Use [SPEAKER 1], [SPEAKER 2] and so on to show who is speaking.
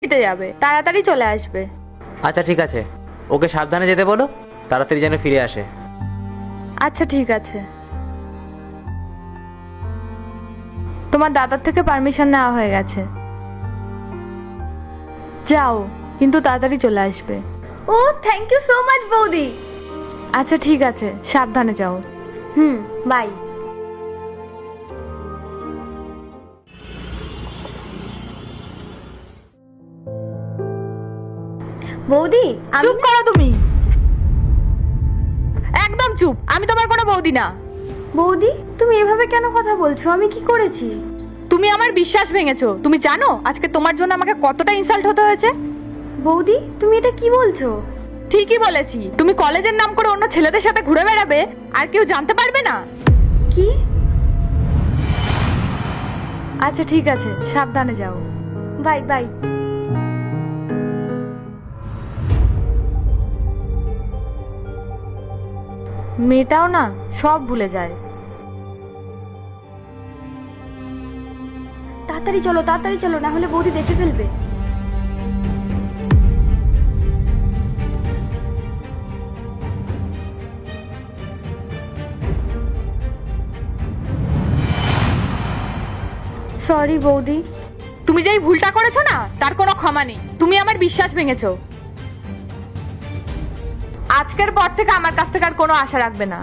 [SPEAKER 1] দিতে যাবে, তাড়াতাড়ি চলে আসবে।
[SPEAKER 2] আচ্ছা ঠিক আছে, ওকে সাবধানে যেতে বলো, তাড়াতাড়ি যেন ফিরে আসে।
[SPEAKER 1] আচ্ছা ঠিক আছে। তোমার দাদার থেকে পারমিশন নেওয়া হয়ে গেছে, যাও, কিন্তু তাড়াতাড়ি চলে আসবে।
[SPEAKER 3] ও থ্যাংক ইউ সো মাচ বৌদি।
[SPEAKER 1] আচ্ছা ঠিক আছে, সাবধানে যাও।
[SPEAKER 3] বাই। বৌদি
[SPEAKER 1] চুপ করো তুমি, একদম চুপ। আমি তোমার কোনো বৌদি না।
[SPEAKER 3] বৌদি তুমি এভাবে কেন কথা বলছো? আমি কি করেছি?
[SPEAKER 1] তুমি আমার বিশ্বাস ভেঙেছো। তুমি জানো আজকে তোমার জন্য আমাকে কতটা ইনসাল্ট হতে হয়েছে?
[SPEAKER 3] বৌদি তুমি এটা কি বলছো?
[SPEAKER 1] ঠিকই বলেছি। তুমি কলেজের নাম করে অন্য ছেলেদের সাথে ঘুরে বেড়াবে, আর কেউ জানতে পারবে না।
[SPEAKER 3] কি?
[SPEAKER 1] আচ্ছা ঠিক আছে, সাবধানে যাও।
[SPEAKER 3] Bye bye.
[SPEAKER 1] মেয়েটাও না সব ভুলে যায়।
[SPEAKER 3] তাড়াতাড়ি চলো, না হলে বৌদি দেখে ফেলবে।
[SPEAKER 1] সরি বৌদি, তুমি যেই ভুলটা করেছো না তার কোনো ক্ষমা নেই। তুমি আমার বিশ্বাস ভেঙেছো। আজকের পর থেকে আমার কাছ থেকে আর কোনো আশা রাখবে না।